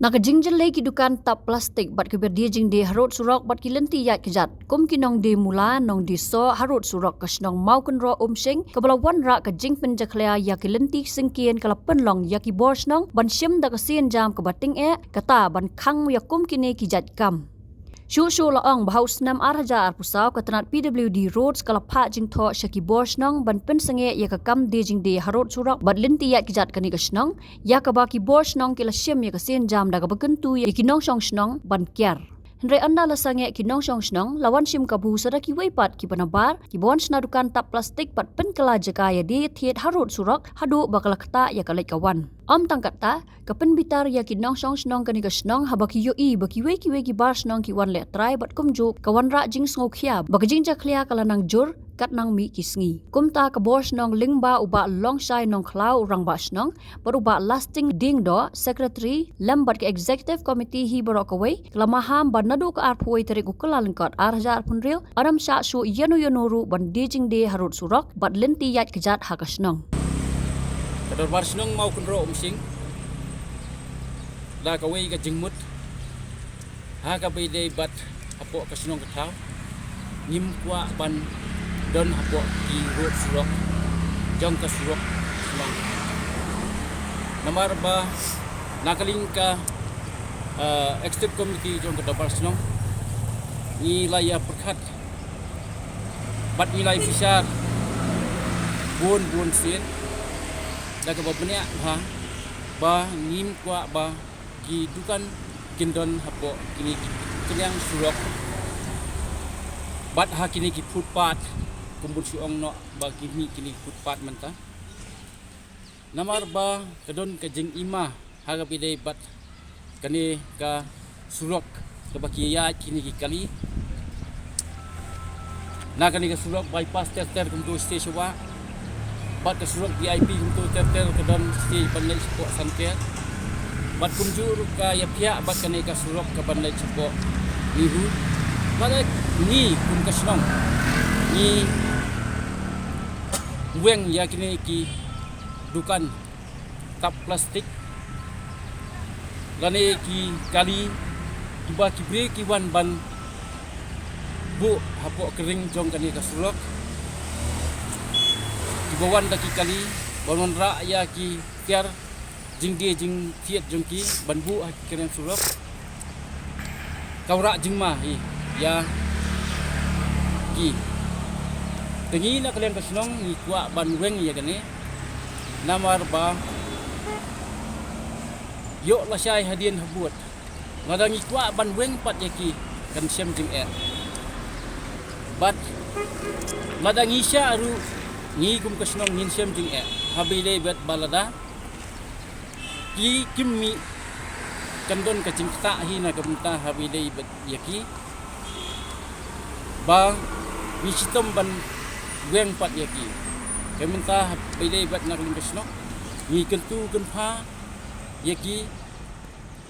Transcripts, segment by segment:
Nakajingjal lagi dukan tap plastik bat keber dia jing de harut surok bat kilenti yat kejat. Kum kinong de mula nong di so harut surok kasnong mau kun ro sing kabalawan ra kajing penjaklea ya kilenti singkien kala penlong ya ki bors nong ban syem da kasien jam kabating kata ban khang ya kum kine kijat kam. Shu laong bahaus nam arhaja arpusau katanat PWD roads kala pha jing tho shaki bors nong ban pen sange ya kakam de jing de harut surak bat linti ya kijat kani kasnong ya kabaki bors nong kila syem ya kasien jam da kabakentu ya kinong shong snong ban kyar. Henry anda lasange kinong shong snong lawan sim kabu sadaki weipat ki panabar ki bon dukan tap plastik pat pen kala jaka ya de thiet harut surak hadu bakal kata ya kalai kawan. Om tangkata kapen bitar ya kinong shong snong kani kasnong habaki yo I baki wei ki bar snong ki wan le try bat kumju kawan ra jing sngokya bakajing jaklia kala nang jur kat nang mi kisngi kumta ka bors nong lingba uba long shai nong khlau rang ba snong baruba lasting ding do secretary lambat ke executive committee hi borokawai lamaham banadu ka arpoi tere ku kelalengkot arjar punril aram sha su yanu ban dijing de harut surok bat lenti yat kejat hakasnong kador bar snong mau kun ro sing da ka wei ka jingmut ha ka be de bat apo ka snong ka thau nim kwa ban don hapo di road surok jong ka surok snong namar ba nakaling ka executive committee jong ka dabar snong ni laya perkhat bat nilai fisar bun sin da ka babnya ha ba ngim kwa ba ki dukan kindon hapo kini kenyang surok bat ha kini ki footpath kumbul siong no bagi mi kini footpath manta namar ba kadon ka jing ima haga bidai bat kani ka surok ka baki ya kini ki kali na kani ka surok bypass ter kumtu station wa bat ka surok VIP kumtu ter kadon sti panai sport santer bat kunjur ka ya pia bat kani ka surok ka panai sport nihu balik ni kum ka snong ni weng ya kini ki dukan tap plastik lani ki kali tiba ki bre ki wan ban bu hapo kering jong kani ka surok tiba wan da ki kali bonon ra ya ki tiar jing de jing thiet jong ki ban bu kering surok kaura jing ma hi ya ki tengi na kalian kasnong ni kwa ban weng ya gani namar ba yo la syai hadien habut ngadang kwa ban weng pat yaki kan syam jing bat madang isya aru ni kum kasnong nin syam jing habile bet balada ki kimmi kandon ka cingta hi na kamta habile bet yaki ba mi sitom ban weng pat yaki keminta pede bat nak limbesno ni kentu kenpa yaki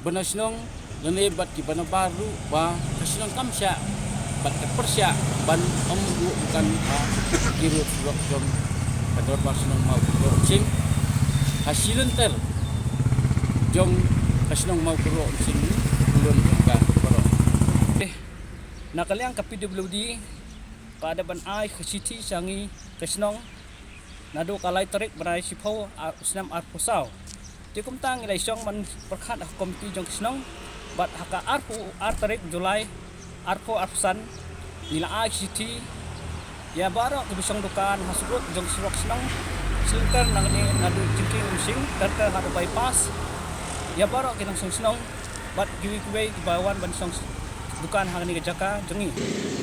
banasnong lene bat ki bana baru ba kasnong kamsya bat persya ban ombu bukan kirut surak jom kador basnong mau sing hasilan ter jong kasnong mau kero sing ulun ka kero nakaliang ka PWD pada ban ai khasiti sangi kasnong nado kalai tarik berai sipo usnam arpusau tikum tang ilai song man perkhat komiti jong kasnong bat haka tarik julai arpo arpusan nila ai khasiti ya baro kubisong dukan hasrut jong surok snong silter nang ni nado jingking sing terter hado bypass ya baro kinang song snong bat giwi bawan ban song dukan hang ni kejaka jengi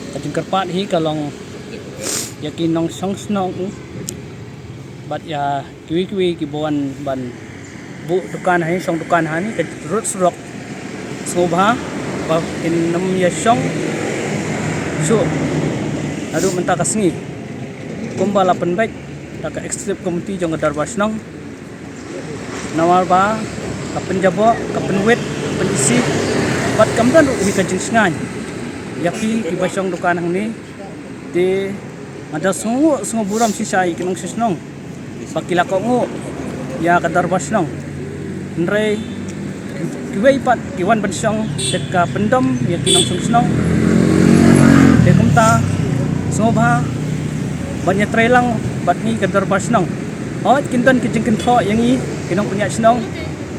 kajing kerpat hi kalong yakin nong song snong bat ya kiwi ki bawan ban bu dukan hai song dukan hani ke rut surok sobha ba in nam ya song su adu menta kasngi kumbala penbaik tak executive committee jong dar basnong nawar ba kapen jabo kapen wet kapen isi bat kamdan hi kajing sngan yapi ki basong dukan hang ni de ada sungu buram sisai kinong sisnong pakila ko ngo ya kadar basnong nrei kiwei pat kiwan bensong deka pendom ya kinong sungsnong de kumta sngobha banyak trelang bat ni kadar basnong hot kinton kijing kentho yang i kinong punya snong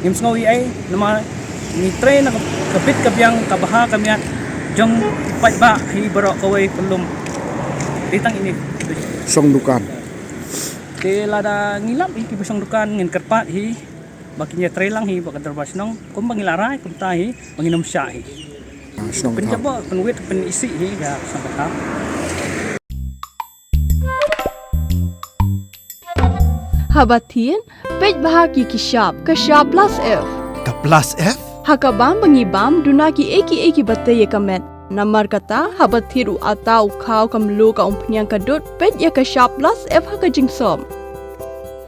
ngim sngowi ai nama ni tre na kapit kabyang kabaha kamiat jong pat ba hi barok kawai pelum ditang ini song dukan ke lada ngilap hi kibusong dukan ngin kerpat hi bakinya trelang hi bakadar basnong kum bangilarai kum tahi banginum sya hi song penjaba penwit penisi hi ya sampai ha Habatin, pej bahagi kishap, kashap plus F. ka plus F Hakabam bangibam dunaki eki batte ye kamet. Namar kata habathiru atau khau kamlu ka umpnyang kadut pej ya kashap plus F haka jingsom.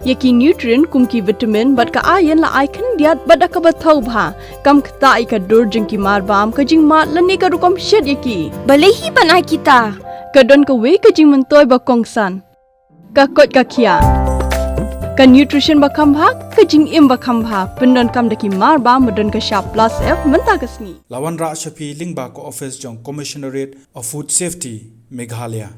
Yaki nutrient kumki vitamin bat ka ayen la aikan diat bat akabathau bha. Kam kata ikadur jingki marbam ka jing mat lani ka rukom shed yaki. Balehi banai kita. Kadon ka we ka jing mentoy ba kongsan. Ka kot ka kia. Ka nutrition bakam bha ka jing im bakam bha pendon kam daki mar ba modon ka sharp plus F menta kasni lawan ra shapi lingba ko office jong commissionerate of food safety Meghalaya